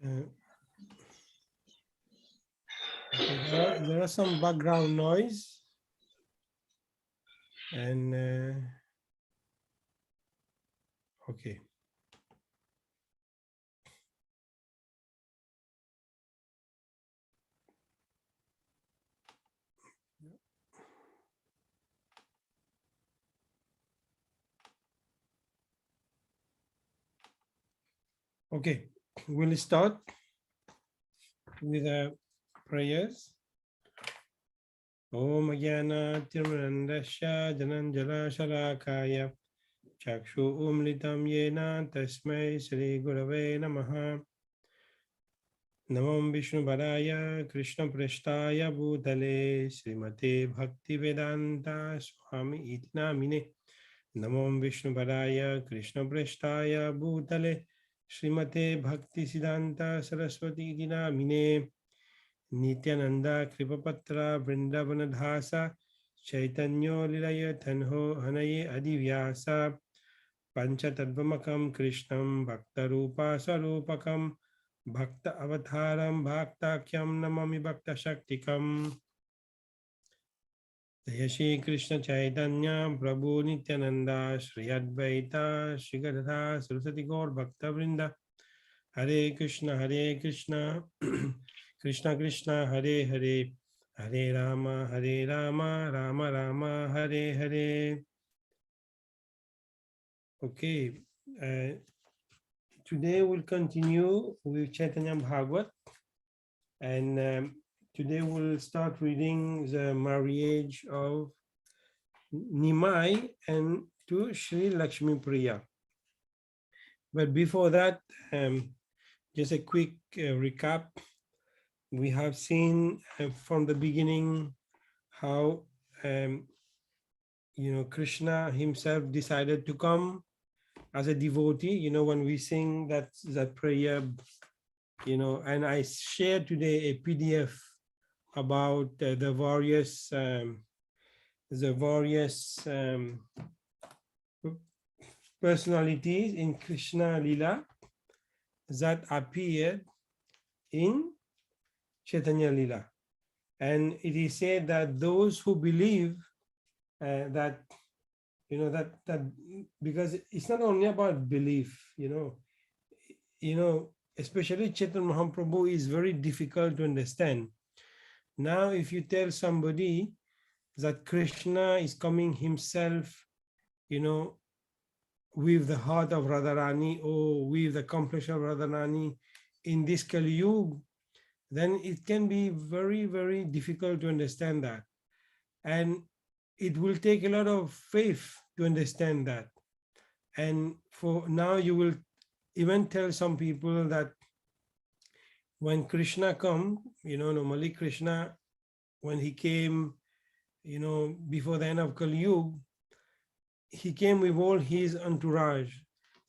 Okay, there are some background noise, and okay. Okay, we'll start with prayers. Om Jnana Tirmanandasya Dhananjala Shalakaya Chakshu Umlitam Yena Tasmai Sri Gurave Namaha. Namam Vishnu Padaya Krishna Prashtaya Bhutale Srimate Bhakti Vedanta Swami Iti Namine. Namam Vishnu Padaya Krishna Prashtaya Bhutale Srimate Bhakti Siddhanta Saraswati Iti Namine. Nityananda Kripapatra Vrindavanadhasa Chaitanyo Lilaya Tanho Hanaye Adivyasa Panchatattvamakam Krishnam Bhaktarupa Sarupakam Bhakta Avataram Bhaktakyam Namami Bhakta Shaktikam. Jaya Shri Krishna Chaitanya Prabhu Nityananda Shri Advaita Shri Gadadha Saraswati Gaur Bhakta Vrinda. Hare Krishna Krishna Krishna Hare Hare Hare Rama Rama Rama Hare Hare. Okay, today we'll continue with Chaitanya Bhagavat, and today we'll start reading the marriage of Nimai and to Sri Lakshmi Priya. But before that, just a quick recap. We have seen from the beginning how Krishna himself decided to come as a devotee. When we sing that prayer, and I shared today a PDF about the various personalities in Krishna Lila that appeared in Chaitanya Lila. And it is said that those who believe that because it's not only about belief, especially Chaitanya Mahaprabhu is very difficult to understand. Now, if you tell somebody that Krishna is coming himself, with the heart of Radharani or with the complexion of Radharani in this Kali Yuga, then it can be very, very difficult to understand that. And it will take a lot of faith to understand that. And for now, you will even tell some people that when Krishna come, normally Krishna, when he came, before the end of Kali Yuga, he came with all his entourage.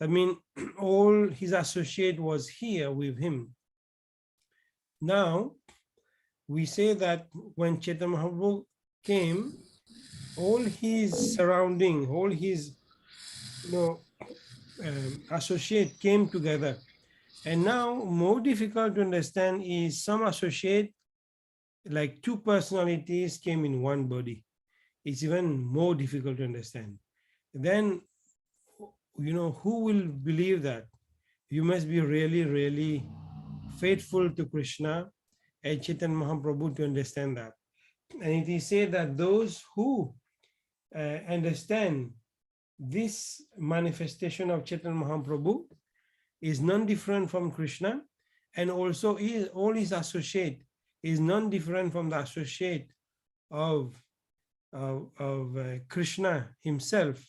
I mean, all his associate was here with him. Now, we say that when Chaitanya Mahaprabhu came, all his surrounding, all his associate came together. And now more difficult to understand is some associate, like two personalities came in one body. It's even more difficult to understand. Then, who will believe that? You must be really, really faithful to Krishna and Chaitanya Mahaprabhu to understand that. And it is said that those who understand this manifestation of Chaitanya Mahaprabhu is non-different from Krishna, and also all his associate is non-different from the associate of Krishna himself.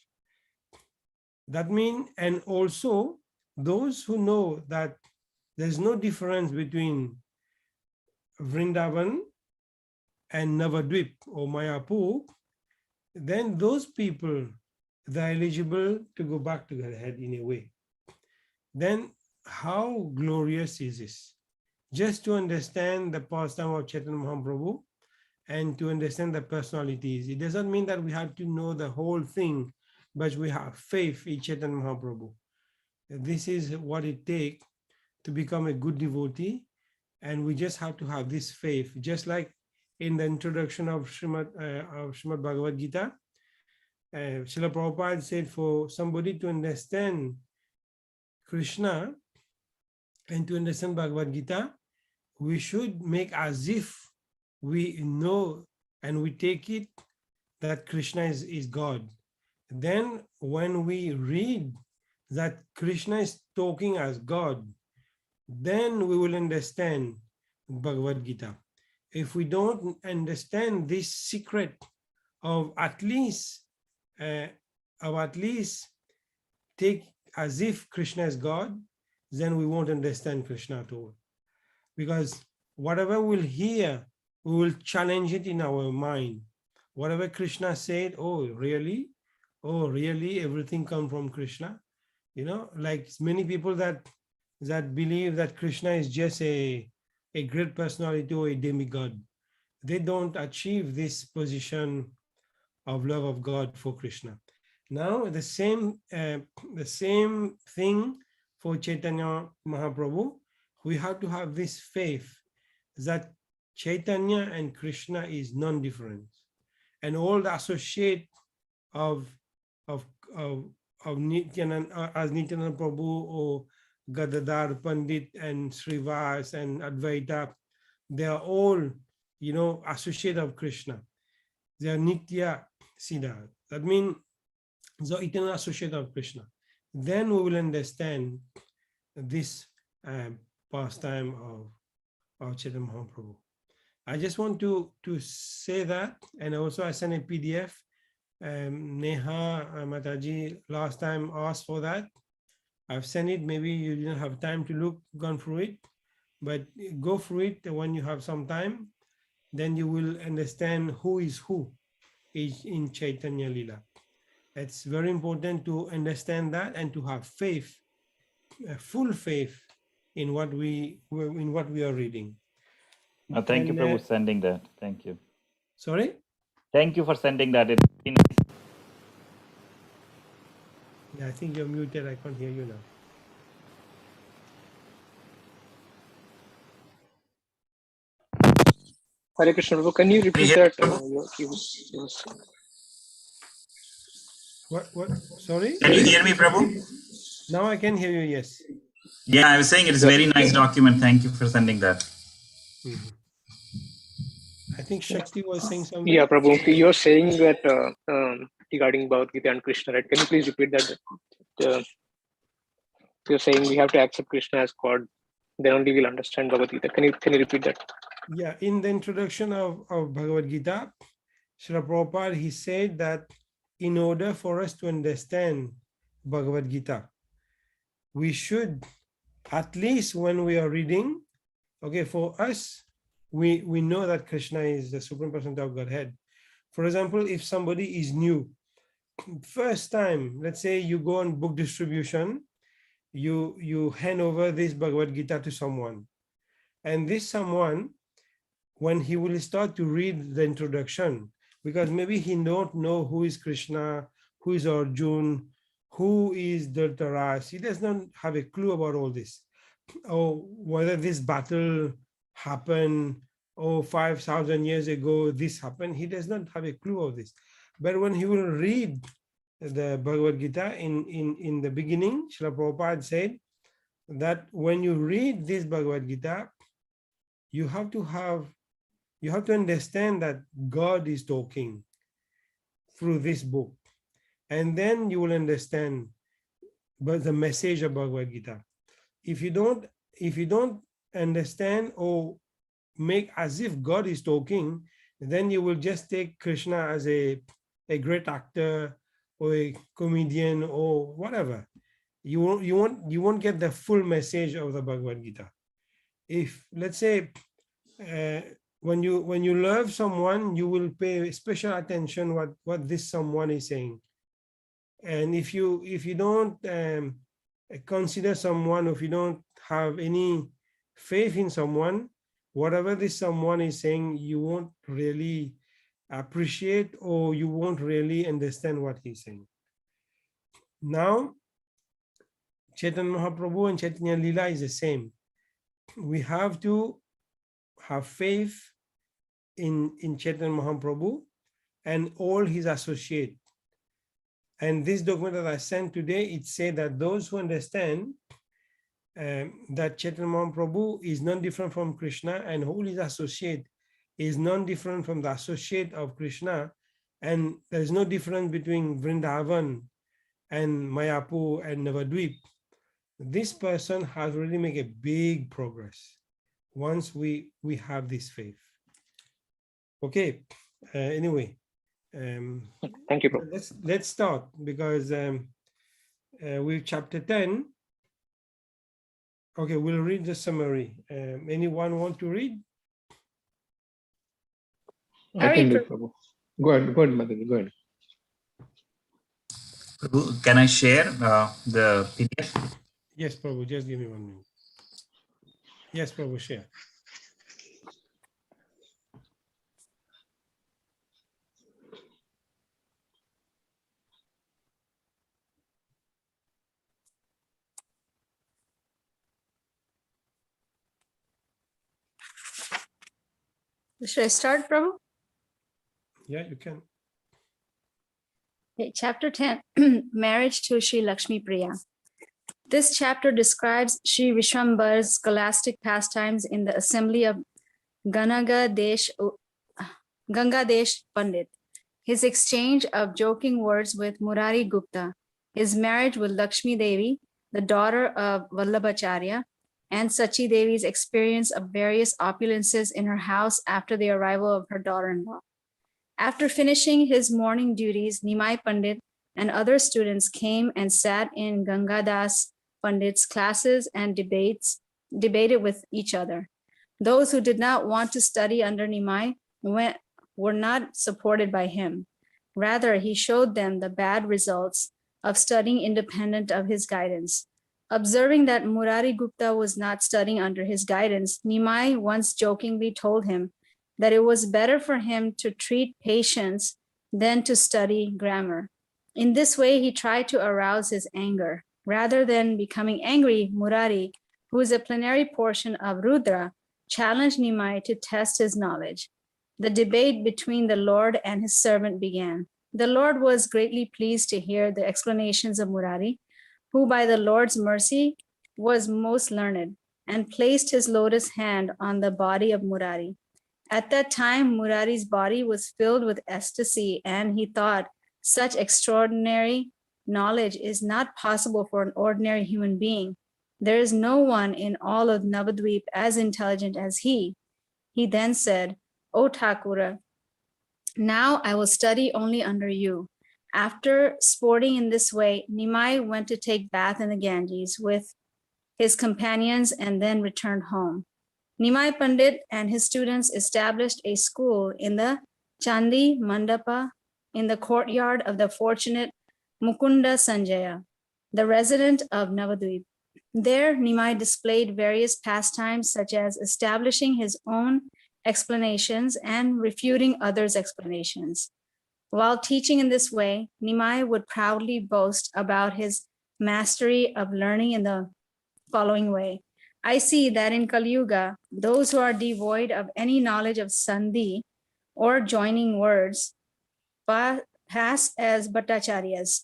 That means, and also those who know that there's no difference between Vrindavan and Navadvip or Mayapur, then those people, they're eligible to go back to Godhead in a way. Then how glorious is this? Just to understand the pastime of Chaitanya Mahaprabhu and to understand the personalities. It doesn't mean that we have to know the whole thing, but we have faith in Chaitanya Mahaprabhu. This is what it takes to become a good devotee, and we just have to have this faith. Just like in the introduction of Srimad Bhagavad Gita, Srila Prabhupada said for somebody to understand Krishna and to understand Bhagavad Gita, we should make as if we know and we take it that Krishna is God. Then when we read that Krishna is talking as God, then we will understand Bhagavad Gita. If we don't understand this secret of at least take as if Krishna is God, then we won't understand Krishna at all. Because whatever we'll hear, we will challenge it in our mind. Whatever Krishna said, oh really? Oh really, everything comes from Krishna? You know, like many people that believe that Krishna is just a great personality or a demigod. They don't achieve this position of love of God for Krishna. Now the same thing for Chaitanya Mahaprabhu. We have to have this faith that Chaitanya and Krishna is non-different, and all the associate of Nityananda, as Nityananda Prabhu or Gadadhar Pandit and Srivas and Advaita, they are all, you know, associate of Krishna. They are Nitya Siddha. That means the eternal associate of Krishna. Then we will understand this pastime of Chaitanya Mahaprabhu. I just want to say that, and also I sent a PDF. Neha Mataji last time asked for that. I've sent it. Maybe you didn't have time to gone through it, but go through it when you have some time. Then you will understand who is in Chaitanya Lila. It's very important to understand that and to have faith, full faith in what we are reading. Thank you, Prabhu, for sending that. Thank you. Sorry? Thank you for sending that. It's been nice. Yeah, I think you're muted. I can't hear you now. Hare Krishna, Prabhu, can you repeat that? What? Sorry? Can you hear me, Prabhu? Now I can hear you, yes. Yeah, I was saying it's a very nice document. Thank you for sending that. Mm-hmm. I think Shakti was saying something. Yeah, Prabhu, you're saying that regarding Bhagavad Gita and Krishna, right? Can you please repeat that? You're saying we have to accept Krishna as God, then only we'll understand Bhagavad Gita. Can you repeat that? Yeah, in the introduction of Bhagavad Gita, Srila Prabhupada, he said that in order for us to understand Bhagavad Gita, we should, at least when we are reading, okay, for us, we know that Krishna is the Supreme Personality of Godhead. For example, if somebody is new, first time, let's say you go on book distribution, you hand over this Bhagavad Gita to someone, and this someone, when he will start to read the introduction, because maybe he don't know who is Krishna, who is Arjun, who is Dhartaras, he does not have a clue about all this, or whether this battle happened, or 5,000 years ago this happened, he does not have a clue of this. But when he will read the Bhagavad Gita in the beginning, Srila Prabhupada said that when you read this Bhagavad Gita, you have to understand that God is talking through this book, and then you will understand the message of Bhagavad Gita. If you don't understand or make as if God is talking, then you will just take Krishna as a great actor or a comedian or whatever. You won't get the full message of the Bhagavad Gita. If, let's say, when you love someone, you will pay special attention what this someone is saying. And if you don't consider someone, if you don't have any faith in someone, whatever this someone is saying, you won't really appreciate, or you won't really understand what he's saying. Now, Chaitanya Mahaprabhu and Chaitanya Leela is the same. We have to have faith in Chaitanya Mahaprabhu and all his associates. And this document that I sent today, it says that those who understand that Chaitanya Mahaprabhu is non-different from Krishna and who his associate is non-different from the associate of Krishna, and there is no difference between Vrindavan and Mayapur and Navadvip. This person has really made a big progress once we have this faith. Okay, anyway. Thank you, Prabhu. Let's start, because with chapter 10. Okay, we'll read the summary. Anyone want to read? I can do it, Prabhu. Go ahead, Mataji, go ahead. Prabhu, can I share the PDF? Yes, Prabhu, just give me 1 minute. Yes, Prabhu, share. Should I start, Prabhu? Yeah, you can. Okay, chapter 10, Marriage to Sri Lakshmi Priya. This chapter describes Sri Vishwambar's scholastic pastimes in the assembly of Gangadesh Pandit, his exchange of joking words with Murari Gupta, his marriage with Lakshmi Devi, the daughter of Vallabhacharya, and Sachi Devi's experience of various opulences in her house after the arrival of her daughter-in-law. After finishing his morning duties, Nimai Pandit and other students came and sat in Gangadas Pandit's classes and debated with each other. Those who did not want to study under Nimai were not supported by him. Rather, he showed them the bad results of studying independent of his guidance. Observing that Murari Gupta was not studying under his guidance, Nimai once jokingly told him that it was better for him to treat patients than to study grammar. In this way, he tried to arouse his anger. Rather than becoming angry, Murari, who is a plenary portion of Rudra, challenged Nimai to test his knowledge. The debate between the Lord and his servant began. The Lord was greatly pleased to hear the explanations of Murari, who by the Lord's mercy was most learned, and placed his lotus hand on the body of Murari. At that time, Murari's body was filled with ecstasy, and he thought, such extraordinary knowledge is not possible for an ordinary human being. There is no one in all of Navadvip as intelligent as he. He then said, O Thakura, now I will study only under you. After sporting in this way, Nimai went to take bath in the Ganges with his companions and then returned home. Nimai Pandit and his students established a school in the Chandi Mandapa in the courtyard of the fortunate Mukunda Sanjaya, the resident of Navadvip. There, Nimai displayed various pastimes such as establishing his own explanations and refuting others' explanations. While teaching in this way, Nimai would proudly boast about his mastery of learning in the following way. I see that in Kali Yuga, those who are devoid of any knowledge of Sandhi or joining words pass as Bhattacharyas.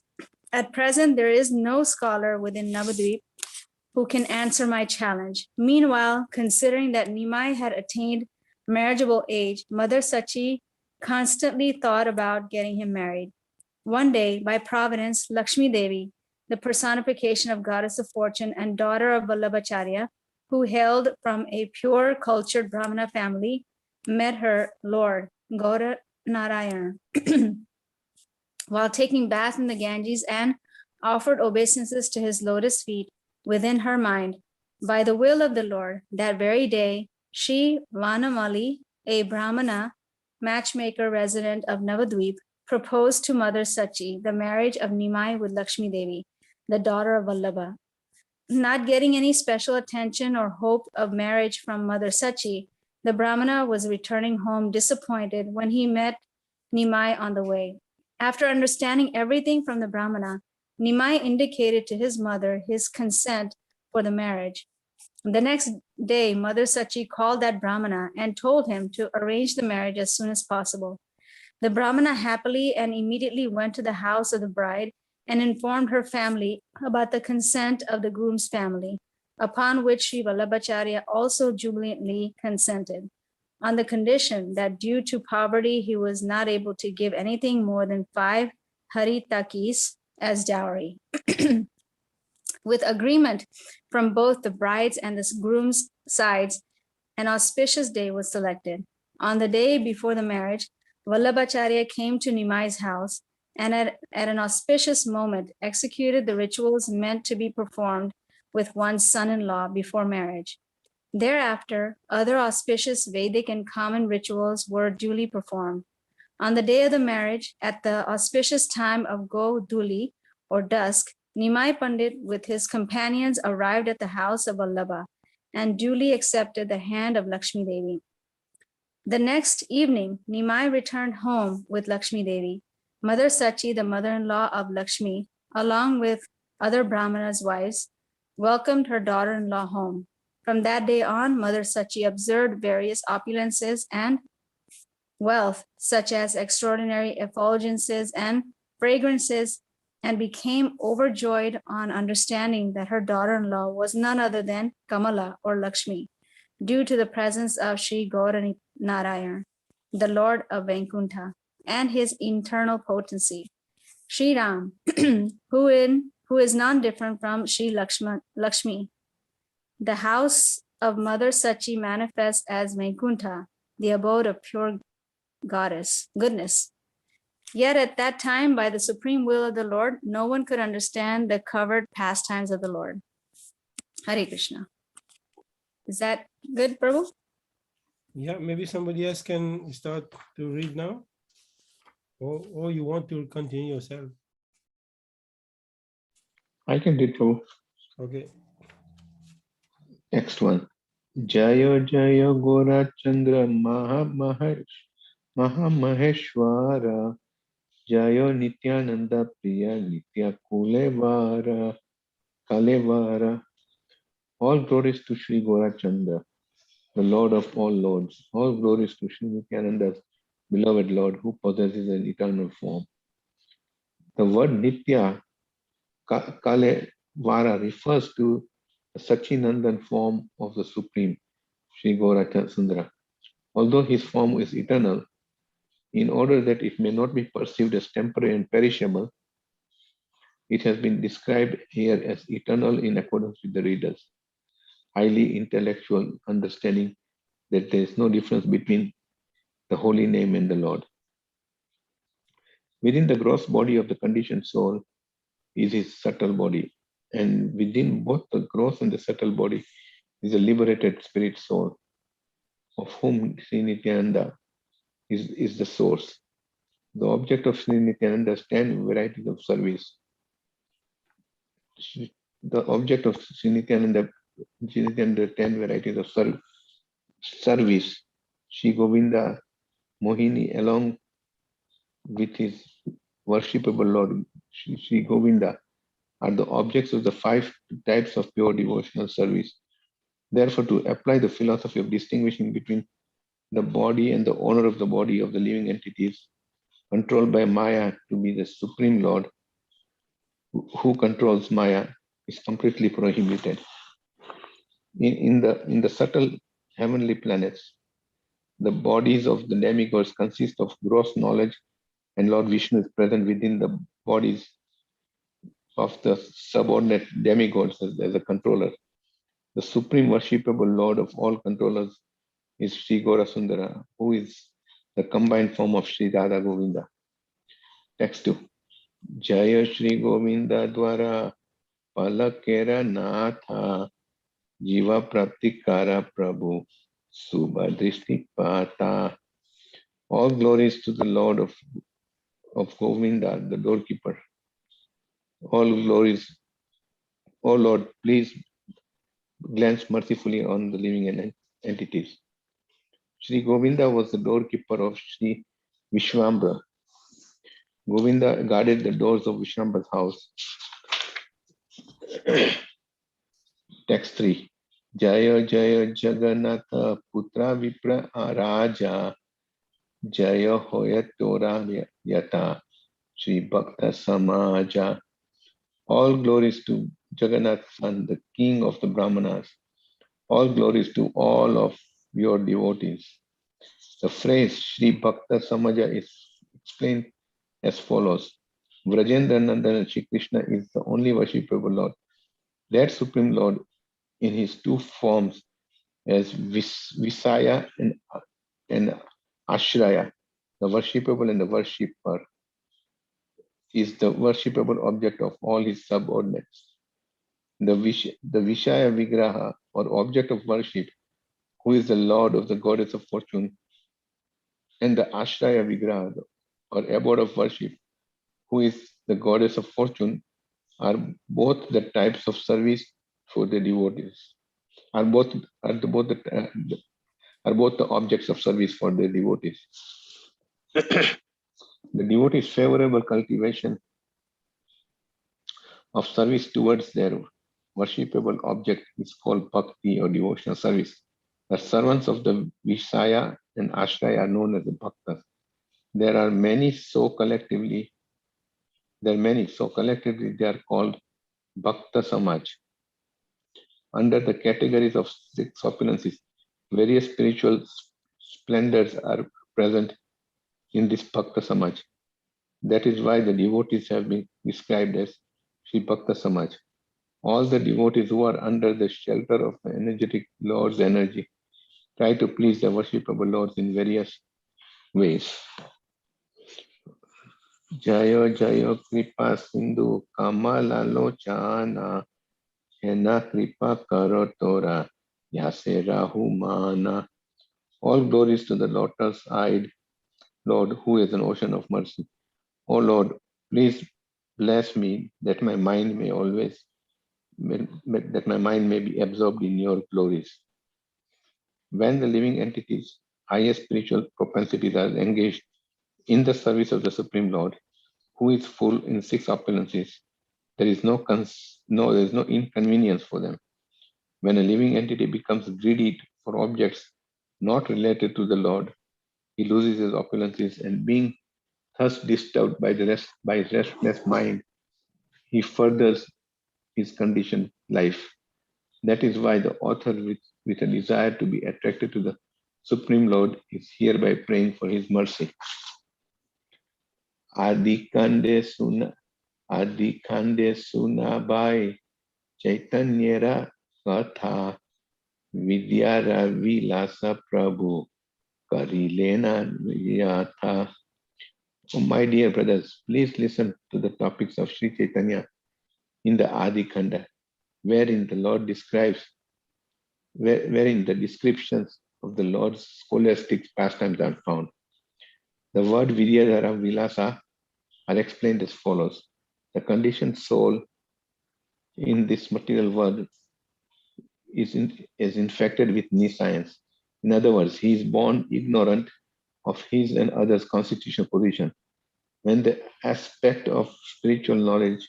At present, there is no scholar within Navadvip who can answer my challenge. Meanwhile, considering that Nimai had attained marriageable age, Mother Sachi constantly thought about getting him married. One day, by providence, Lakshmi Devi, the personification of goddess of fortune and daughter of Vallabhacharya, who hailed from a pure cultured Brahmana family, met her lord, Gaura Narayana, while taking bath in the Ganges, and offered obeisances to his lotus feet. Within her mind, by the will of the Lord, that very day, Shri Vanamali, a Brahmana matchmaker resident of Navadvip, proposed to Mother Sachi the marriage of Nimai with Lakshmi Devi, the daughter of Vallabha. Not getting any special attention or hope of marriage from Mother Sachi, the Brahmana was returning home disappointed when he met Nimai on the way. After understanding everything from the Brahmana, Nimai indicated to his mother his consent for the marriage. The next day, Mother Sachi called that Brahmana and told him to arrange the marriage as soon as possible. The Brahmana happily and immediately went to the house of the bride and informed her family about the consent of the groom's family, upon which Sri Vallabhacharya also jubilantly consented, on the condition that due to poverty, he was not able to give anything more than 5 haritakis as dowry. With agreement from both the bride's and the groom's sides, an auspicious day was selected. On the day before the marriage, Vallabhacharya came to Nimai's house and at an auspicious moment executed the rituals meant to be performed with one's son-in-law before marriage. Thereafter, other auspicious Vedic and common rituals were duly performed. On the day of the marriage, at the auspicious time of Go Duli or dusk, Nimai Pandit with his companions arrived at the house of Vallabha and duly accepted the hand of Lakshmi Devi. The next evening, Nimai returned home with Lakshmi Devi. Mother Sachi, the mother-in-law of Lakshmi, along with other Brahmanas' wives, welcomed her daughter-in-law home. From that day on, Mother Sachi observed various opulences and wealth, such as extraordinary effulgences and fragrances, and became overjoyed on understanding that her daughter-in-law was none other than Kamala or Lakshmi, due to the presence of Sri Gaura Narayan, the Lord of Vaikuntha, and his internal potency. Sri Ram, who is non-different from Sri Lakshmi. The house of Mother Sachi manifests as Vaikuntha, the abode of pure goodness. Yet at that time, by the supreme will of the Lord, no one could understand the covered pastimes of the Lord. Hare Krishna. Is that good, Prabhu? Yeah, maybe somebody else can start to read now. Or you want to continue yourself. I can read, Prabhu. Okay. Next one. Jaya Jaya Gora Chandra Mahamaheshwara Jaya Nityananda Priya Nitya Kalevara. All glories to Sri Gaurachandra, the Lord of all lords. All glories to Sri Nityananda's beloved Lord who possesses an eternal form. The word Nitya Kalevara refers to the Sachinandan form of the Supreme, Sri Gaurachandra. Although his form is eternal, in order that it may not be perceived as temporary and perishable, it has been described here as eternal in accordance with the reader's highly intellectual understanding that there is no difference between the holy name and the Lord. Within the gross body of the conditioned soul is his subtle body, and within both the gross and the subtle body is a liberated spirit soul, of whom Sri Nityananda is the source. The object of Sri Nityananda's 10 varieties of service. The object of Sri Nityananda's 10 varieties of service, Sri Govinda Mohini, along with his worshipable Lord Sri Govinda, are the objects of the 5 types of pure devotional service. Therefore, to apply the philosophy of distinguishing between the body and the owner of the body of the living entities controlled by Maya to be the Supreme Lord who controls Maya is completely prohibited. In the subtle heavenly planets, the bodies of the demigods consist of gross knowledge, and Lord Vishnu is present within the bodies of the subordinate demigods as a controller. The supreme worshipable Lord of all controllers is Sri Gaurasundara, who is the combined form of Sri Radha Govinda. Text 2. Jaya Shri Govinda Dwara Palakera Natha Jiva Pratikara Prabhu Subhadrishti Pata. All glories to the Lord of Govinda, the doorkeeper. All glories, O Lord, please glance mercifully on the living entities. Sri Govinda was the doorkeeper of Sri Vishwambara. Govinda guarded the doors of Vishwambara's house Text 3. Jaya Jaya Jagannatha Putra Vipra Raja Jaya Hoyatora Yata Sri Bhakta Samaja. All glories to Jagannath Son, the king of the Brahmanas. All glories to all of your devotees. The phrase Sri Bhakta Samaja is explained as follows. Vrajendra Nandana Sri Krishna is the only worshipable Lord. That Supreme Lord in his two forms as Visaya and Ashraya, the worshipable and the worshipper, is the worshipable object of all his subordinates. The Vishaya Vigraha, or object of worship, who is the Lord of the goddess of fortune, and the Ashraya Vigraha, or abode of worship, who is the goddess of fortune, are both the types of service for the devotees. Are both the objects of service for the devotees. The devotees' favorable cultivation of service towards their worshipable object is called bhakti or devotional service. The servants of the Vishaya and Ashraya are known as the bhaktas. There are many, so collectively they are called Bhakta Samaj. Under the categories of six opulences, various spiritual splendors are present in this Bhakta Samaj. That is why the devotees have been described as Sri Bhakta Samaj. All the devotees who are under the shelter of the energetic Lord's energy try to please the worshipable Lords in various ways. Jayo Jayo Kripa Sindhu Kamala Lochana Hena Kripa Karotora Yase Rahumana. All glories to the lotus-eyed Lord, who is an ocean of mercy. O Lord, please bless me that my mind may be absorbed in your glories. When the living entities, highest spiritual propensities are engaged in the service of the Supreme Lord, who is full in six opulences, there is no inconvenience for them. When a living entity becomes greedy for objects not related to the Lord, he loses his opulences, and being thus disturbed by his restless mind, he furthers his conditioned life. That is why the author with a desire to be attracted to the Supreme Lord is hereby praying for his mercy. Adikande Sunabai Chaitanyera Katha Vidyara Vilasa Prabhu Karilena Vyatha. Oh, my dear brothers, please listen to the topics of Sri Chaitanya in the Adi Khanda, wherein the Lord describes, wherein the descriptions of the Lord's scholastic pastimes are found. The word Vidyadhara Vilasa are explained as follows. The conditioned soul in this material world is infected with nescience. In other words, he is born ignorant of his and others' constitutional position. When the aspect of spiritual knowledge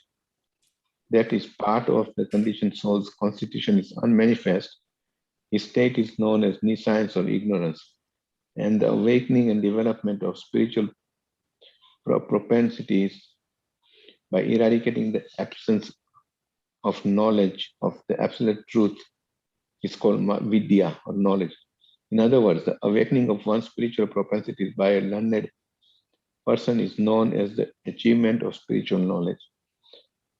that is part of the conditioned soul's constitution is unmanifest, his state is known as nescience or ignorance. And the awakening and development of spiritual propensities by eradicating the absence of knowledge of the absolute truth is called vidya or knowledge. In other words, the awakening of one's spiritual propensities by a learned person is known as the achievement of spiritual knowledge.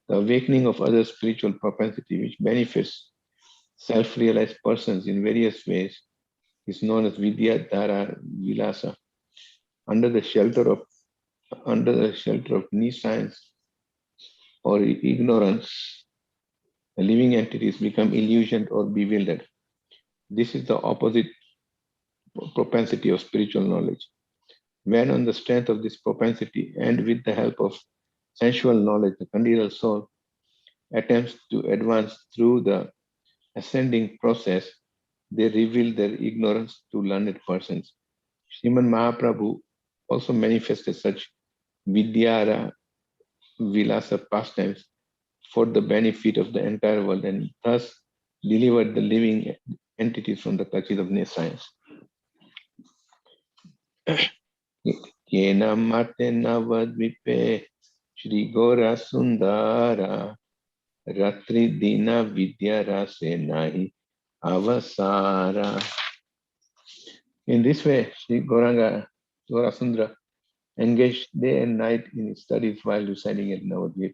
The awakening of other spiritual propensity which benefits self-realized persons in various ways is known as Vidya Dhara Vilasa. Under the shelter of nescience or ignorance, the living entities become illusioned or bewildered. This is the opposite propensity of spiritual knowledge. When on the strength of this propensity and with the help of sensual knowledge, the conditional soul attempts to advance through the ascending process, they reveal their ignorance to learned persons. Sriman Mahaprabhu also manifested such Vidyara Vilasa pastimes for the benefit of the entire world and thus delivered the living entities from the clutches of science. Kena mate navadvipe Shri Gora Sundara Ratri Dina Vidya Rase Nahi Avasara. In this way, Shri Gorasundra engaged day and night in his studies while residing at Navadvip.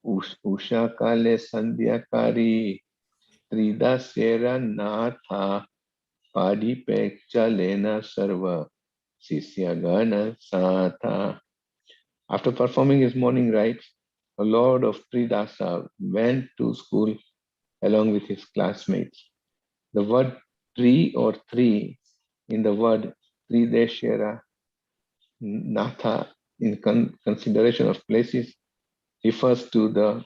Usha Kale Sandhyakari Tridasera Natha Padi Pecha Lena Sarva Sisya Gana Satha. After performing his morning rites, the Lord of Tridasa went to school along with his classmates. The word tree or three in the word Trideshera Natha in consideration of places refers to the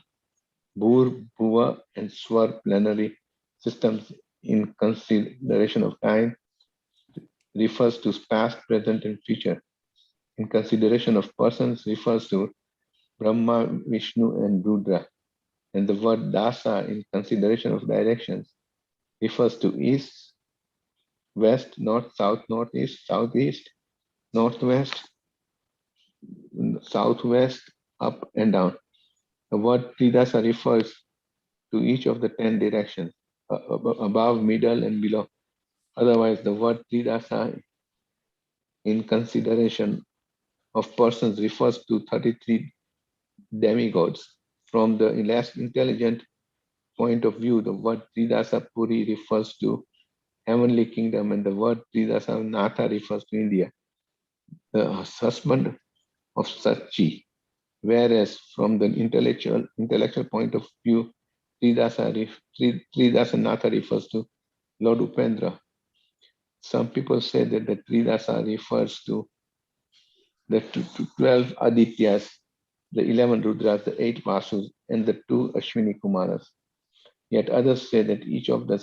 Bhur, Bhuva and Swar plenary systems. In consideration of time refers to past, present and future. In consideration of persons refers to Brahma, Vishnu and Rudra. And the word Dasa in consideration of directions refers to east, west, north, south, northeast, southeast, northwest, southwest, up and down. The word Tridasa refers to each of the 10 directions, above, middle, and below. Otherwise, the word Tridasa in consideration of persons refers to 33 demigods. From the less intelligent point of view, the word Tridasa Puri refers to heavenly kingdom, and the word Tridasa Natha refers to India, the husband of Sachi. Whereas from the intellectual point of view, Tridasa Natha refers to Lord Upendra. Some people say that the Tridasa refers to the 12 Adityas, the 11 Rudras, the 8 Vasus, and the 2 Ashwini Kumaras. Yet others say that each of the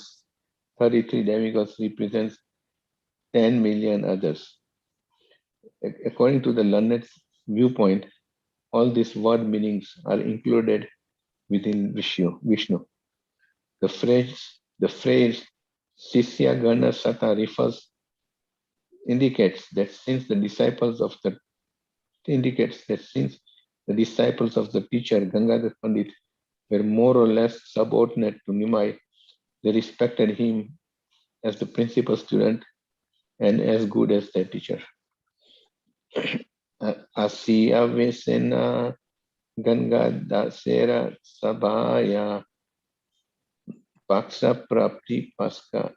33 demigods represents 10 million others. According to the learned viewpoint, all these word meanings are included within Vishnu. The phrase Sisya Gana Sata indicates that since the disciples of the teacher Gangadhar Pandit were more or less subordinate to Nimai, they respected him as the principal student and as good as their teacher. Asiya Vesena Gangadasera Sabhaya Paksa Prapti Paska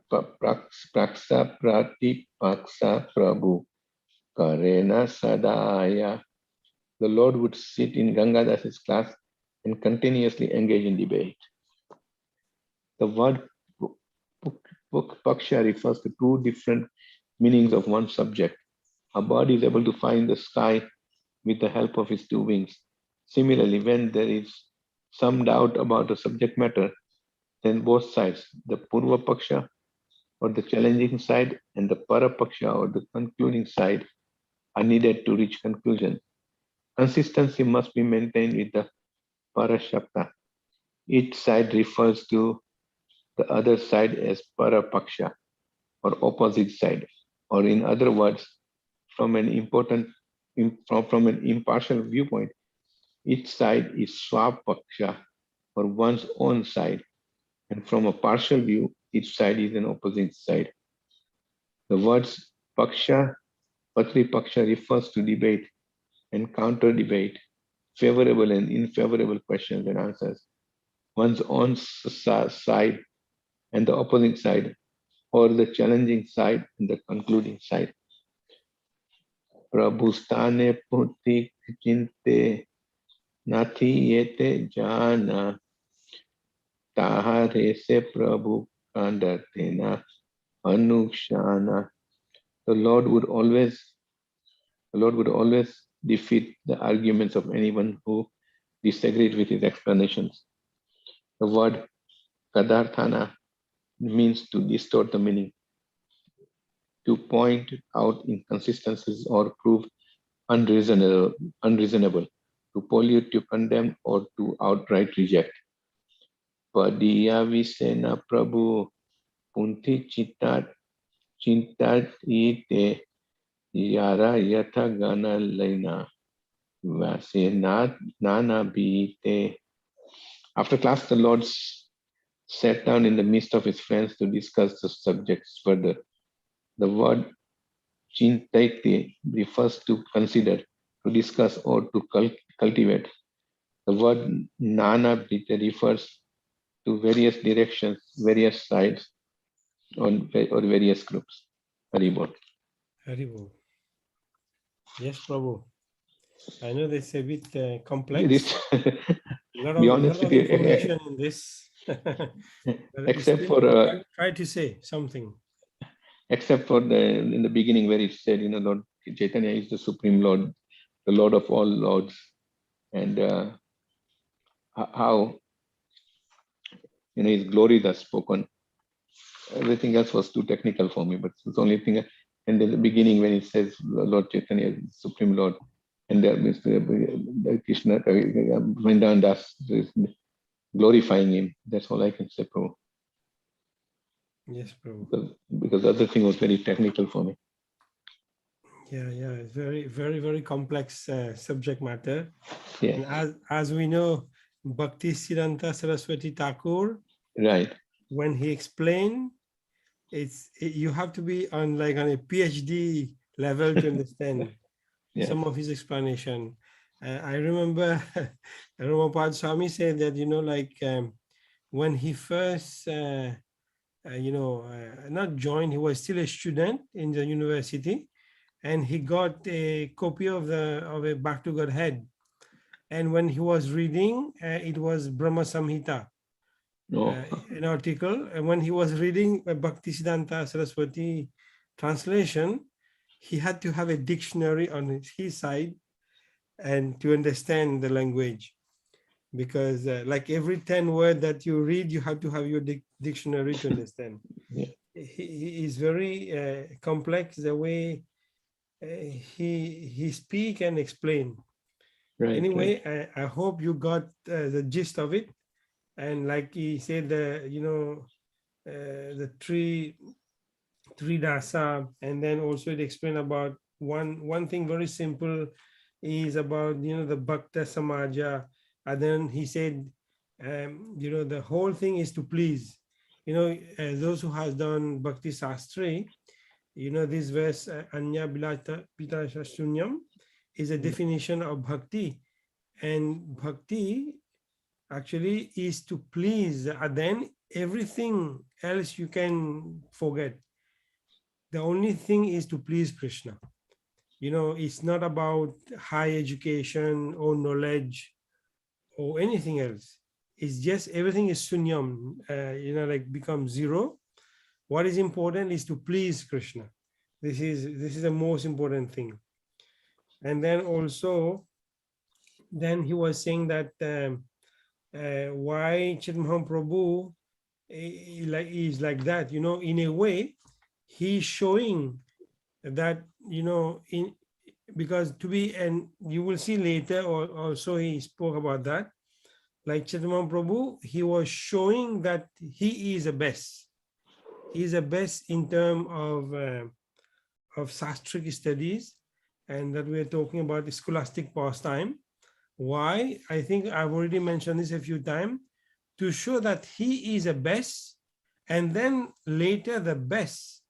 Praksa Prati Paksa Prabhu Karena Sadaya. The Lord would sit in Gangadas's class and continuously engage in debate. The word Paksha refers to two different meanings of one subject. A bird is able to fly in the sky with the help of his two wings. Similarly, when there is some doubt about a subject matter, then both sides, the Purva Paksha or the challenging side and the Para Paksha or the concluding side, are needed to reach conclusion. Consistency must be maintained with the Parashakta. Each side refers to the other side as Parapaksha or opposite side, or in other words, from an impartial viewpoint, each side is Swapaksha or one's own side, and from a partial view, each side is an opposite side. The words Paksha, Patri Paksha refers to debate and counter debate, favorable and unfavorable questions and answers, one's own side and the opposite side, or the challenging side and the concluding side. Prabhustane puti chinte nathi yete jana tahare se prabhu kandartena anukshana. The Lord would always defeat the arguments of anyone who disagreed with his explanations. The word kadarthana means to distort the meaning, to point out inconsistencies or prove unreasonable, to pollute, to condemn, or to outright reject. Padiya Visena Prabhu Punti Chintat Ite Yara Yatha Gana Laina Vasenat Nana Bite. After class, the Lord sat down in the midst of his friends to discuss the subjects further. The word Chintaite refers to consider, to discuss, or to cultivate. The word Nana Bite refers to various directions, various sides, or various groups. Haribol. Haribo. Yes, Prabhu. I know this is a bit It complex. is, Lot be of, honest lot of with you, information in this. But except still, for try to say something. in the beginning where it said, Lord Chaitanya is the Supreme Lord, the Lord of all lords, and how his glories are spoken. Everything else was too technical for me, but it's the only thing. And in the beginning, when it says Lord Chaitanya is Supreme Lord, and Mr. Krishna, Vrindavan Das is glorifying him. That's all I can say, Prabhu. Yes, Prabhu. Because the other thing was very technical for me. Yeah, it's very, very, very complex subject matter. Yeah, And as we know, Bhakti Siddhanta Saraswati Thakur, right. when he explained, you have to be on a PhD level to understand Yes. some of his explanation. I remember Ramapad Swami said that, when he first, not joined, he was still a student in the university, and he got a copy of a Back to Godhead. And when he was reading, it was Brahma Samhita, No. an article. And when he was reading Bhakti Siddhanta Saraswati translation, he had to have a dictionary on his side and to understand the language. Because like every 10 words that you read, you have to have your dictionary to understand. Yeah. He is very complex the way he speak and explain. Right. Anyway, right. I hope you got the gist of it. And like he said, the three dasa, and then also it explained about one thing very simple is about the Bhakta Samaja. And then he said, the whole thing is to please. Those who has done Bhakti Sastri, this verse Anya Bilata Pita Shunyam is a definition of bhakti, and bhakti actually is to please, and then everything else you can forget. The only thing is to please Krishna. It's not about high education or knowledge or anything else. It's just everything is sunyam, becomes zero. What is important is to please Krishna. This is the most important thing. And then also, then he was saying that why Chaitanya Prabhu is like that. In a way, he's showing that because to be, and you will see later, or also he spoke about that. Like Chaitanya Prabhu, he was showing that he is the best. He is the best in terms of sastric studies, and that we are talking about scholastic pastime. Why? I think I've already mentioned this a few times, to show that he is the best, and then later the best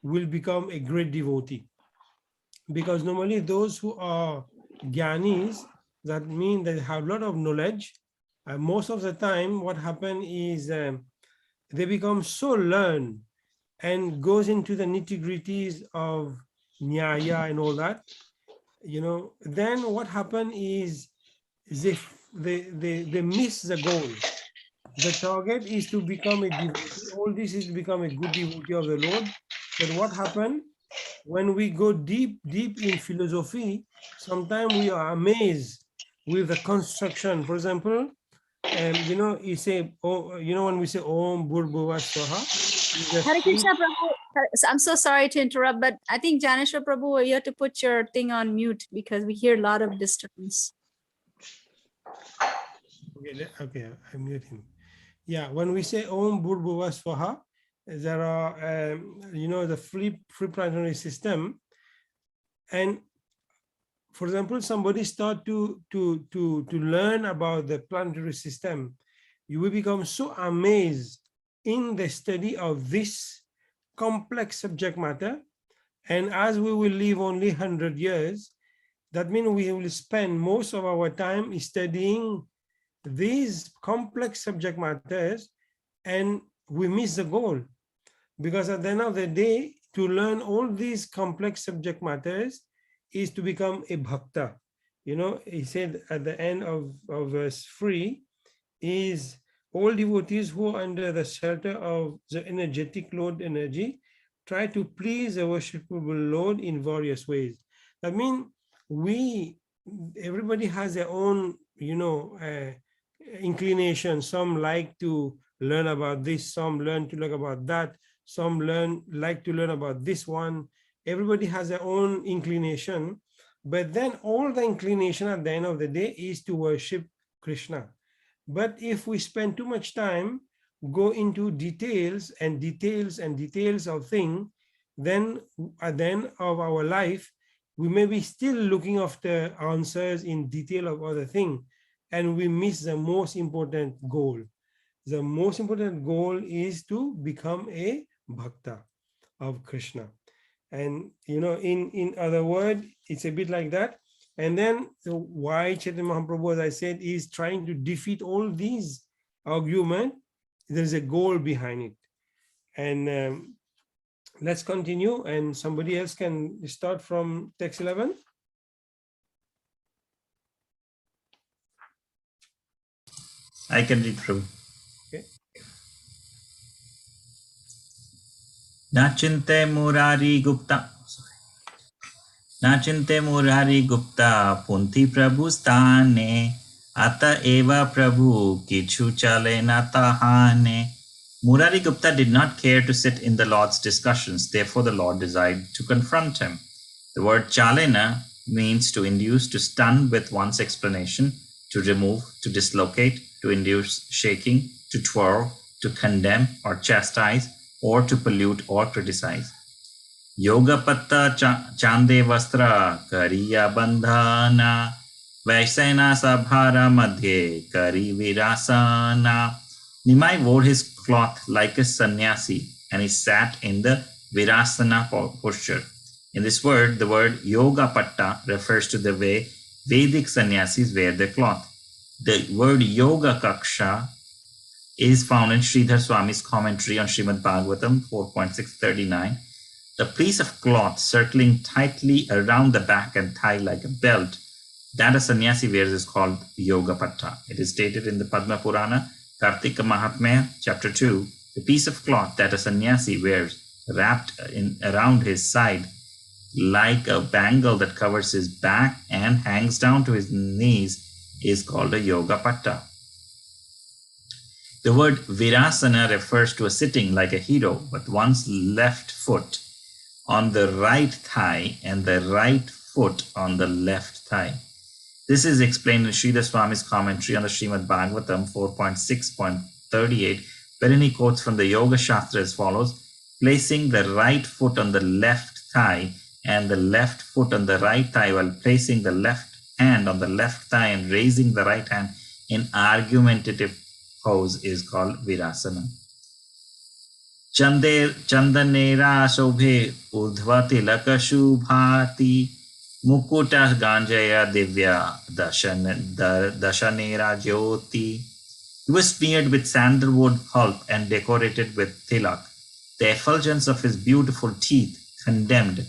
will become a great devotee. Because normally those who are jnanis, that mean they have a lot of knowledge, most of the time what happens is they become so learned and goes into the nitty-gritties of nyaya and all that. Then what happens is they miss the goal. The target is to become a devotee. All this is to become a good devotee of the Lord. But what happened when we go deep in philosophy? Sometimes we are amazed with the construction. For example, you say, when we say Om Bhurbhuva Swaha, is a Hare free- Krishna Prabhu. I'm so sorry to interrupt, but I think Janeshwar Prabhu, you have to put your thing on mute because we hear a lot of disturbance. Okay, I mute him. Yeah, when we say Om Bhurbhuva Swaha, there are, the free planetary system. And for example, somebody start to learn about the planetary system, you will become so amazed in the study of this complex subject matter. And as we will live only 100 years, that means we will spend most of our time studying these complex subject matters, and we miss the goal. Because at the end of the day, to learn all these complex subject matters is to become a bhakta. He said at the end of verse 3 is all devotees who are under the shelter of the energetic Lord energy try to please the worshipable Lord in various ways. I mean, everybody has their own, inclination. Some like to learn about this, some learn to learn about that, some like to learn about this one. Everybody has their own inclination, but then all the inclination at the end of the day is to worship Krishna. But if we spend too much time go into details and details and details of things, then at the end of our life, we may be still looking after answers in detail of other things, and we miss the most important goal. The most important goal is to become a bhakta of Krishna. And, in other words, it's a bit like that. And then why Chaitanya Mahaprabhu, as I said, is trying to defeat all these arguments. There's a goal behind it. And let's continue, and somebody else can start from text 11. I can read through. Okay. Nachinte Murari Gupta. Nachinte Murari Gupta Punti Prabhu Stane Ata Eva Prabhu Kichu Chale Natahane. Murari Gupta did not care to sit in the Lord's discussions, therefore the Lord decided to confront him. The word chalena means to induce, to stun with one's explanation, to remove, to dislocate, to induce shaking, to twirl, to condemn or chastise, or to pollute or criticize. Yoga patta chande vastra kariya bandhana Vaisena sabhara madhye kari virasana. Nimai wore his cloth like a sannyasi, and he sat in the virasana posture. In this word, the word yoga patta refers to the way Vedic sannyasis wear their cloth. The word yoga kaksha is found in Sridhar Swami's commentary on Srimad Bhagavatam 4.639. The piece of cloth circling tightly around the back and thigh like a belt that a sannyasi wears is called yoga patta. It is stated in the Padma Purana, Kartika Mahatmya, chapter 2. The piece of cloth that a sannyasi wears wrapped around his side like a bangle that covers his back and hangs down to his knees is called a yoga patta. The word virasana refers to a sitting like a hero, with one's left foot on the right thigh and the right foot on the left thigh. This is explained in Sridhar Swami's commentary on the Srimad Bhagavatam 4.6.38, wherein he quotes from the Yoga Shastra as follows: placing the right foot on the left thigh and the left foot on the right thigh while placing the left hand on the left thigh and raising the right hand in argumentative pose is called virasana. Chandanera shobhe urdhvati lakashubhati mukuta ganjaya divya dashanera jyoti. He was smeared with sandalwood pulp and decorated with tilak. The effulgence of his beautiful teeth condemned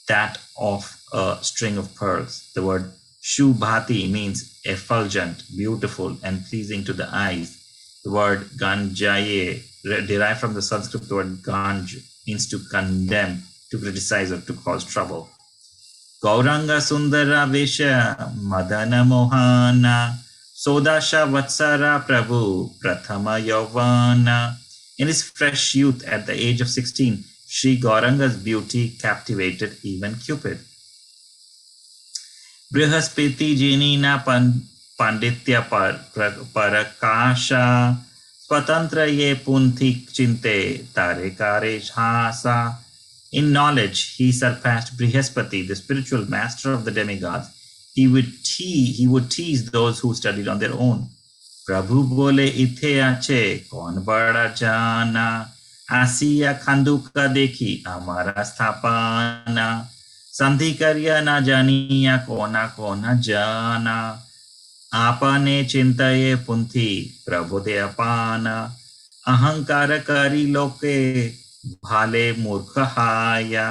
that of a string of pearls. The word shubhati means effulgent, beautiful, and pleasing to the eyes. The word ganjaye, derived from the Sanskrit word ganj, means to condemn, to criticize, or to cause trouble. Gauranga Sundara Vesha Madana Mohana Sodasha Vatsara Prabhu Prathama Yavana. In his fresh youth at the age of 16, Sri Gauranga's beauty captivated even Cupid. Brihaspati Janina Panditya Parakasha Swatantra ye punthi chinte tare kare jhasa. In knowledge, he surpassed Brihaspati, the spiritual master of the demigods. He would tease those who studied on their own. Prabhu bole ithe ache kaun bada jana asiya khanduka dekhi amara sthapana sandhi karya na janiya kona kona jana apane chintaye punthi prabhude apana ahankara kari loke bhale murkhahaya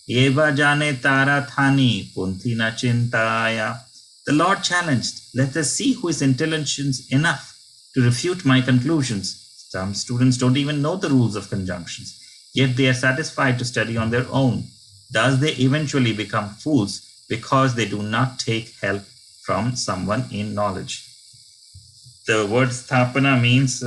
eva jane tara thani punthi na chintaya. The Lord challenged, let us see who is intelligent enough to refute my conclusions. Some students don't even know the rules of conjunctions, yet they are satisfied to study on their own. Thus they eventually become fools because they do not take help from someone in knowledge. The word sthapana means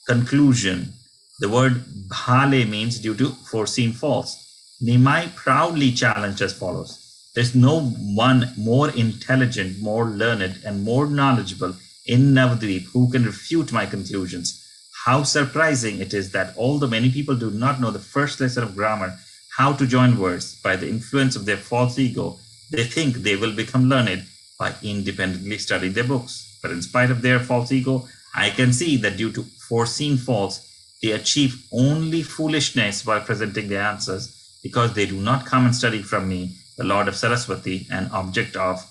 conclusion. The word bhale means due to foreseen faults. Nimai proudly challenged as follows. There's no one more intelligent, more learned, and more knowledgeable in Navadvip who can refute my conclusions. How surprising it is that although many people do not know the first lesson of grammar, how to join words, by the influence of their false ego, they think they will become learned by independently studying their books. But in spite of their false ego, I can see that due to foreseen faults, they achieve only foolishness by presenting their answers, because they do not come and study from me, the Lord of Saraswati, an object of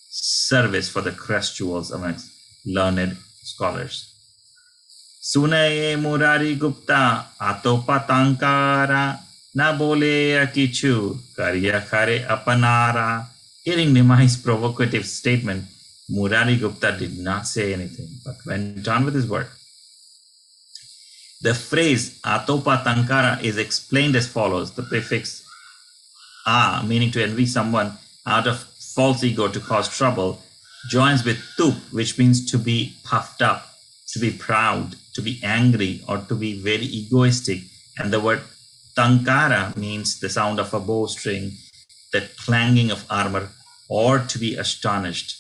service for the crest jewels amongst learned scholars. Sunaye Murari Gupta atopatankara na bole kichu karya khare apanara. Hearing Nimai's provocative statement, Murari Gupta did not say anything, but went on with his work. The phrase atopatankara is explained as follows. The prefix a, meaning to envy someone out of false ego to cause trouble, joins with tup, which means to be puffed up, to be proud, to be angry, or to be very egoistic. And the word tankara means the sound of a bowstring, the clanging of armor, or to be astonished.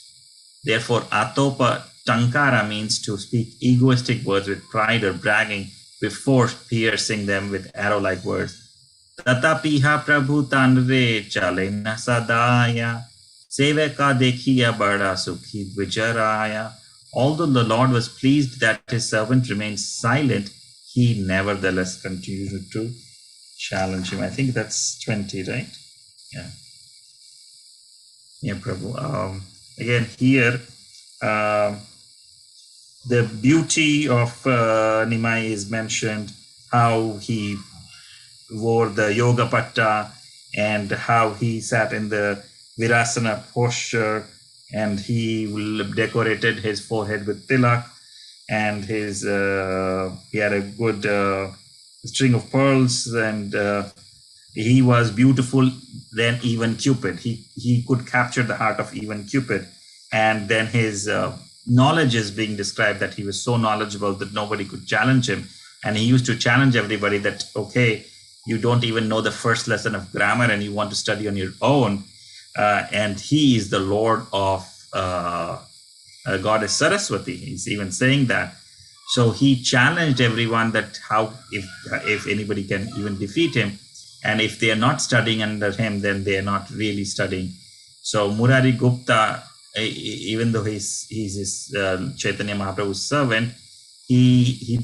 Therefore, atopa tankara means to speak egoistic words with pride or bragging before piercing them with arrow-like words. Tatapiha prabhu tanre chale na sadaya seveka dekhiya bada sukhi vijaraya. Although the Lord was pleased that his servant remained silent, he nevertheless continued to challenge him. I think that's 20, right? Yeah. Yeah, Prabhu. Again, here, the beauty of Nimai is mentioned, how he wore the yoga patta and how he sat in the virasana posture, and he decorated his forehead with tilak, and his he had a good string of pearls, and he was beautiful than even Cupid. He could capture the heart of even Cupid, and then his knowledge is being described, that he was so knowledgeable that nobody could challenge him, and he used to challenge everybody that, okay, you don't even know the first lesson of grammar and you want to study on your own, and he is the Lord of Goddess Saraswati. He's even saying that. So he challenged everyone that how if anybody can even defeat him, and if they are not studying under him, then they are not really studying. So Murari Gupta, even though he's his Chaitanya Mahaprabhu's servant, he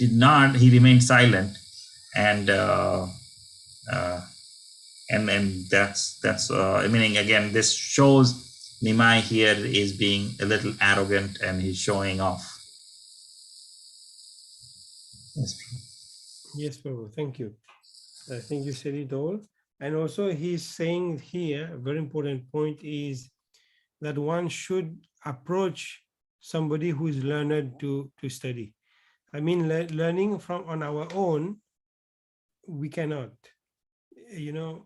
remained silent, and that's meaning, again, this shows Nimai here is being a little arrogant and he's showing off. Yes, Prabhu, thank you. I think you said it all. And also he's saying here, a very important point is that one should approach somebody who is learned to study. I mean, learning from on our own, we cannot. You know,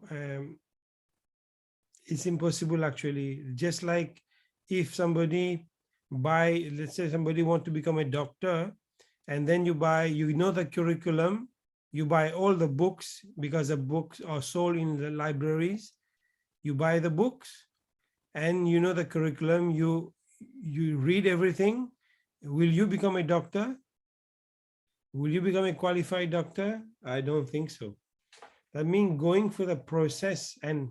it's impossible actually. Just like if somebody let's say somebody want to become a doctor, and then you buy, you know, the curriculum, you buy all the books because the books are sold in the libraries. You buy the books and you know the curriculum, you read everything. Will you become a doctor? Will you become a qualified doctor? I don't think so. That means going through the process, and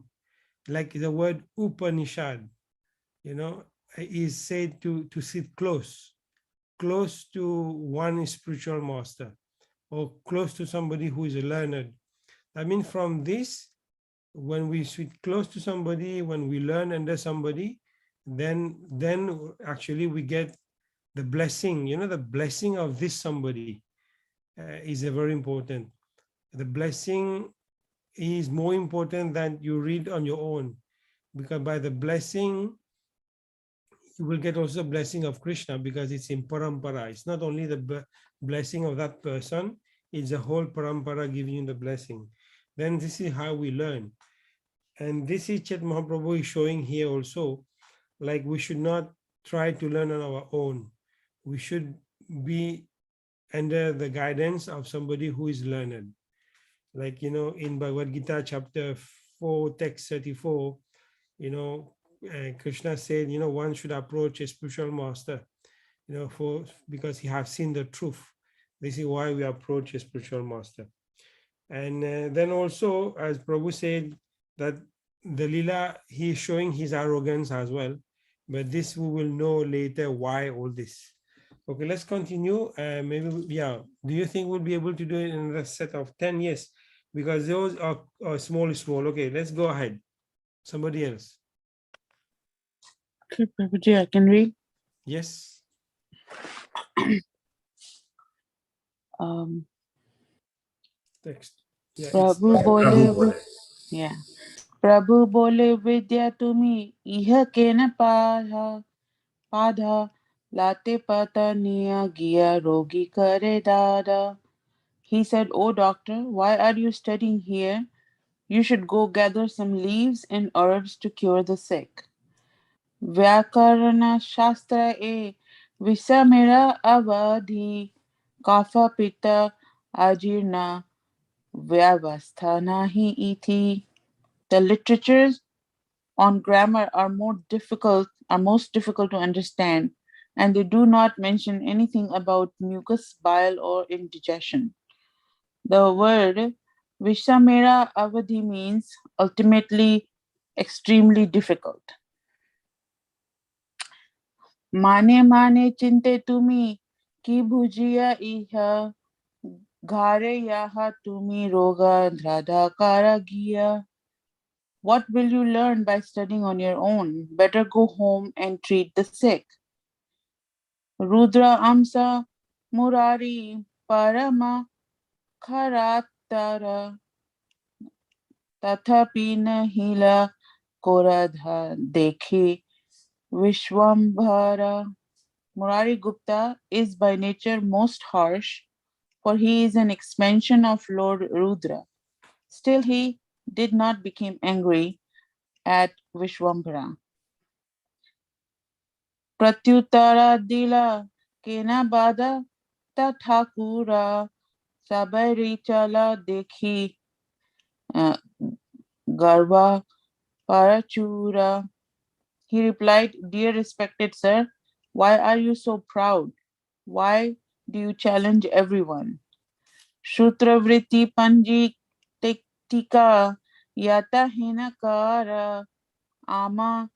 like the word Upanishad, you know, is said to sit close to one spiritual master or close to somebody who is learned. I mean, from this, when we sit close to somebody, when we learn under somebody, then actually we get the blessing, you know, the blessing of this somebody is a very important. The blessing is more important than you read on your own, because by the blessing, you will get also blessing of Krishna, because it's in parampara. It's not only the blessing of that person, it's the whole parampara giving you the blessing. Then this is how we learn. And this is Chet Mahaprabhu is showing here also, like we should not try to learn on our own. We should be under the guidance of somebody who is learned. Like, you know, in Bhagavad Gita chapter 4, text 34, you know, Krishna said, you know, one should approach a spiritual master, you know, because he has seen the truth. This is why we approach a spiritual master. And then also, as Prabhu said, that the Leela, he is showing his arrogance as well. But this we will know later why all this. Okay, let's continue. Maybe, yeah. Do you think we'll be able to do it in another set of 10 years? Because those are small. Okay, let's go ahead. Somebody else. Okay, Prabhuji, I can read. Yes. Text. Yeah, Prabhu bole, yeah. Prabhu bole vidya tumi iha kena padha late pata niya giya rogi kare dada. He said, "Oh doctor, why are you studying here? You should go gather some leaves and herbs to cure the sick." Vyakarana Shastra e Visamira Avadhi Kapha Pitta Ajirna Vyavastha Nahi Iti. The literatures on grammar are most difficult to understand, and they do not mention anything about mucus, bile, or indigestion. The word Vishamera Avadhi means ultimately extremely difficult. Mane mane chinte tumi ki bhujiya iha ghare yaha tumi roga dhrada karagiya. What will you learn by studying on your own? Better go home and treat the sick. Rudra amsa murari parama kharatara tathapi nahila koradha dekhe Vishwambhara. Murari Gupta is by nature most harsh, for he is an expansion of Lord Rudra. Still, he did not become angry at Vishwambhara. Pratyuttara dila kena bada tathakura sabarichala dekhi garva parachura. He replied, "Dear respected sir, why are you so proud? Why do you challenge everyone? Shutravritti panji tektika yata hinakara ama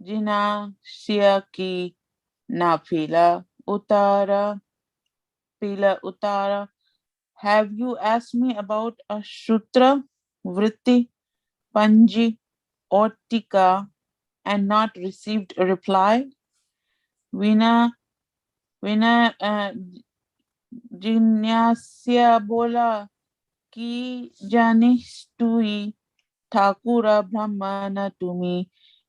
jinasya ki na pila utara. Have you asked me about a Shutra, Vritti, Panji, or Tika and not received a reply? Vina जिज्ञास्य बोला कि जानिस तुई ठाकुरा ब्रह्मण तुमी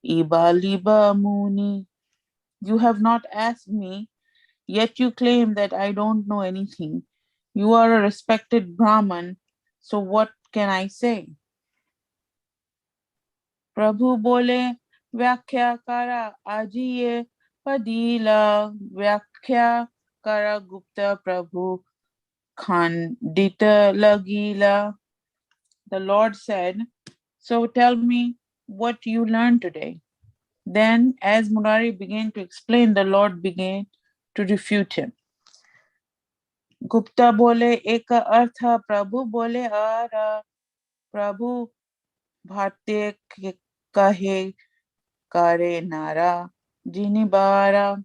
ibaliba muni. You have not asked me, yet you claim that I don't know anything. You are a respected Brahman, so what can I say? Prabhu bole व्याख्या करा आजिए पदीला व्याख्या Kara Gupta Prabhu Khandita Lagila. The Lord said, "So tell me what you learned today." Then, as Murari began to explain, the Lord began to refute him. Gupta bole eka artha, Prabhu bole ara. Prabhu bharte kahe kare nara jini bara.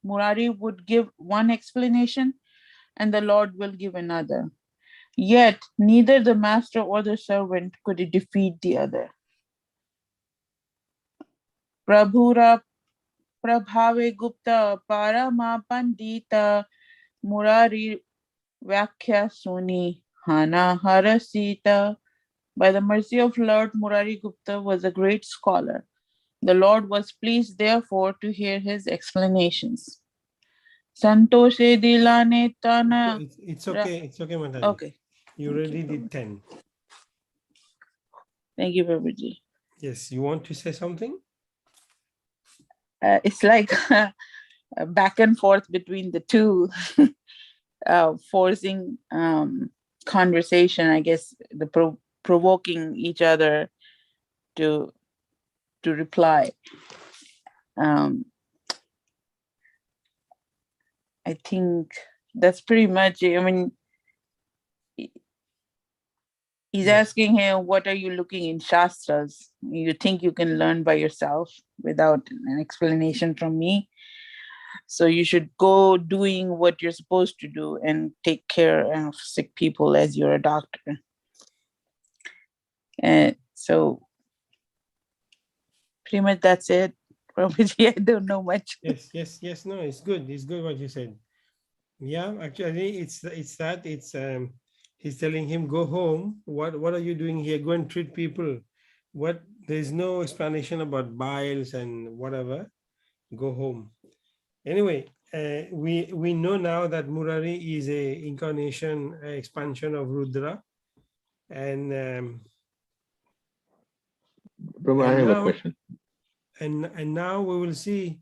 Murari would give one explanation and the Lord will give another. Yet neither the master or the servant could defeat the other. Prabhura Prabhave Gupta Parama Pandita Murari Vakhya Suni Hana Harasita. By the mercy of Lord, Murari Gupta was a great scholar. The Lord was pleased, therefore, to hear his explanations. Santoshe Dilane Tana. It's okay. It's okay, Mataji. Okay. You already did 10. Thank you, Prabhuji. Yes. You want to say something? It's like a back and forth between the two, forcing conversation, I guess, the provoking each other to reply. I think that's pretty much it. I mean, he's asking him, what are you looking in Shastras? You think you can learn by yourself without an explanation from me? So you should go doing what you're supposed to do and take care of sick people as you're a doctor. And so pretty much that's it. Probably I don't know much. Yes. No, it's good. It's good what you said. Yeah, actually, it's he's telling him, go home. What are you doing here? Go and treat people. There's no explanation about biles and whatever. Go home. Anyway, we know now that Murari is a incarnation, expansion of Rudra, and Prabhu, I have a question. And now we will see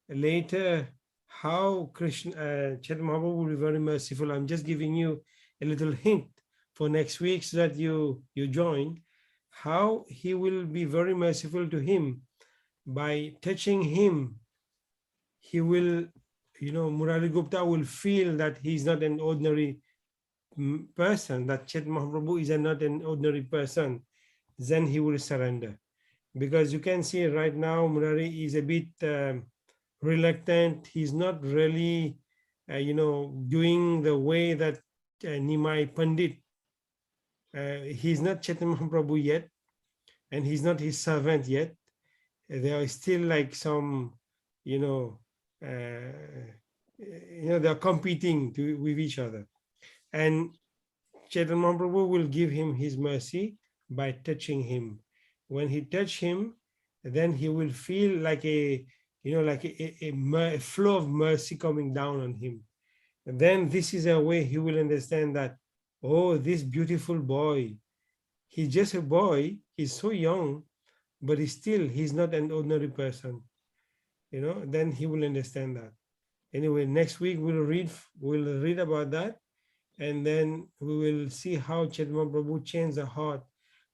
later how Krishna, Chaitanya Mahaprabhu will be very merciful. I'm just giving you a little hint for next week so that you join, how he will be very merciful to him by touching him. He will, Murari Gupta will feel that he's not an ordinary person, that Chaitanya Mahaprabhu is not an ordinary person. Then he will surrender. Because you can see right now, Murari is a bit reluctant. He's not really, doing the way that Nimai Pandit, he's not Chaitanya Mahaprabhu yet, and he's not his servant yet. There are still like some, they're competing with each other. And Chaitanya Mahaprabhu will give him his mercy by touching him. When he touch him, then he will feel like a flow of mercy coming down on him. And then this is a way he will understand that, oh, this beautiful boy, he's just a boy, he's so young, but he's not an ordinary person. Then he will understand that. Anyway, next week we'll read about that, and then we will see how Chaitanya Mahaprabhu changed the heart.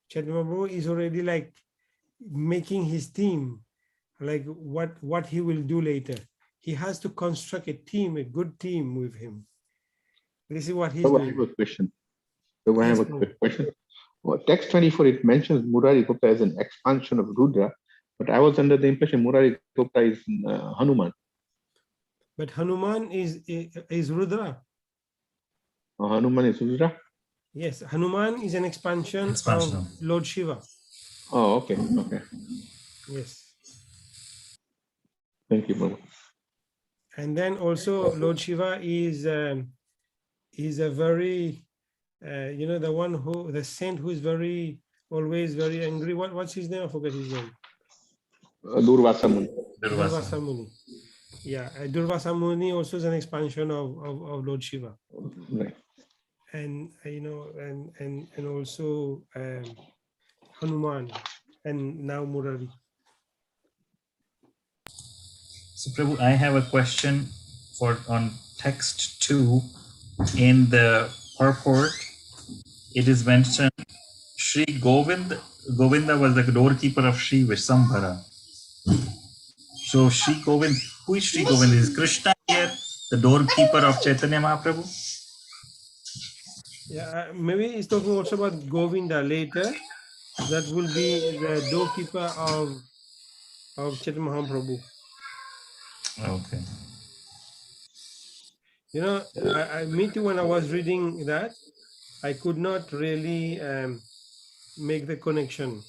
Chaitanya Mahaprabhu is already like making his team, like what he will do later. He has to construct a team, a good team with him. This is what he's doing. I have a question. I have a quick question. Well, text 24, it mentions Murari Gupta as an expansion of Rudra, but I was under the impression Murari Gupta is Hanuman. But Hanuman is Rudra. Hanuman is Rudra? Yes, Hanuman is an expansion of Lord Shiva. Oh, okay. Yes. Thank you, brother. And then also Lord Shiva is a very, the saint who is always very angry. What's his name? I forget his name. Durvasa Muni. Durvasa Muni. Yeah, Durvasa Muni also is an expansion of Lord Shiva. Right. And and also Hanuman, and now Murari. So Prabhu, I have a question for on text 2 in the purport, it is mentioned Sri Govinda was the doorkeeper of Sri Vishambhara. So Sri Govind, who is Sri Govind? Is Krishna here the doorkeeper of Chaitanya Mahaprabhu? Yeah, maybe he's talking also about Govinda later. That will be the doorkeeper of Chaitanya Mahaprabhu. Okay. You know, me too, when I was reading that, I could not really make the connection.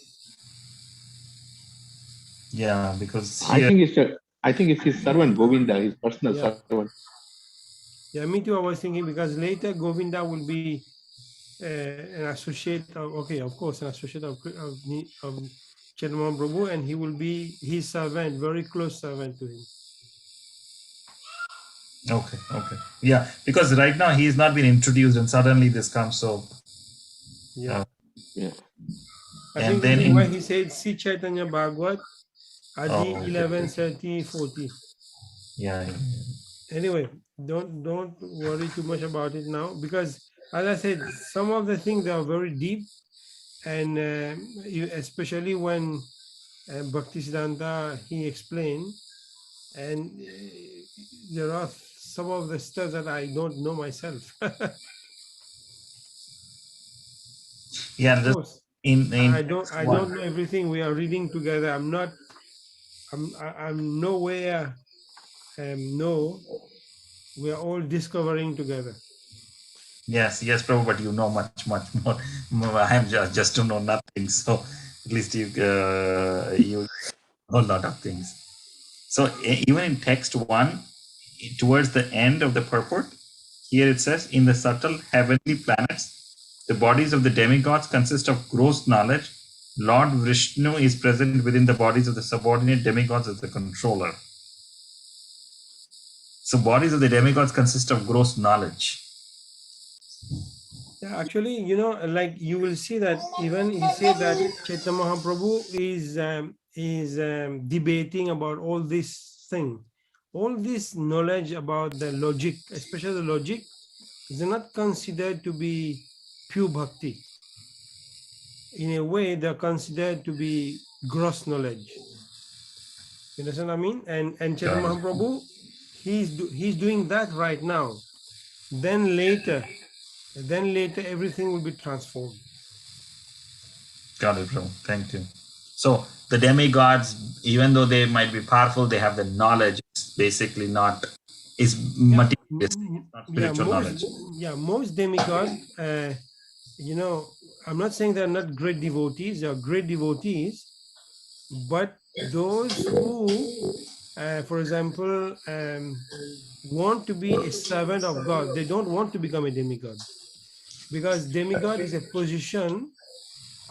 Yeah, because I here, think it's his servant Govinda, his personal Yeah. servant. Yeah, me too, I was thinking, because later Govinda will be an associate of, okay, of course, an associate of Chaitanya Mahaprabhu, and he will be his servant, very close servant to him. okay. Yeah, because right now he has not been introduced and suddenly this comes. So, Yeah. Yeah. I and think then this is in- why he said, see Chaitanya Bhagavad, Adi Oh, okay. 11:30:40. yeah. Anyway, don't worry too much about it now, because as I said, some of the things they are very deep, and especially when Bhaktisiddhanta he explained, and there are some of the stuff that I don't know myself. Yeah, Of just course, in I text don't one. know everything we are reading together. I'm nowhere. No, we are all discovering together. Yes, Prabhu, but you know much more. I am just to know nothing. So at least you know a lot of things. So even in text 1, towards the end of the purport, here it says, in the subtle heavenly planets, the bodies of the demigods consist of gross knowledge. Lord Vishnu is present within the bodies of the subordinate demigods as the controller. So bodies of the demigods consist of gross knowledge. Yeah, actually, you know, like you will see that even he said that Chaitanya Mahaprabhu is debating about all this thing, all this knowledge about the logic, especially the logic, is not considered to be pure bhakti. In a way, they're considered to be gross knowledge. You understand what I mean? And Chaitanya Got it. Mahaprabhu, he's doing that right now. Then later everything will be transformed. Got it, bro. Thank you. So the demigods, even though they might be powerful, they have the knowledge. It's basically not is materialistic, not spiritual knowledge. Most demigod, you know, I'm not saying they're not great devotees, they're great devotees, but those who, for example, want to be a servant of God, they don't want to become a demigod, because demigod is a position.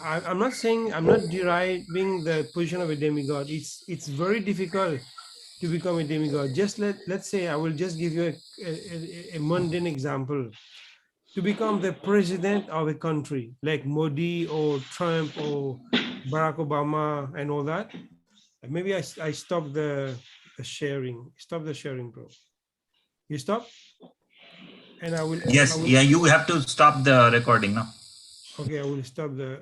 I'm not saying, I'm not deriving the position of a demigod. It's very difficult to become a demigod. Just let's say, I will just give you a mundane example. To become the president of a country like Modi or Trump or Barack Obama and all that, maybe I stop the sharing. Stop the sharing, bro. You stop? And I will. Yes, I will, yeah, you have to stop the recording now. okay, I will stop the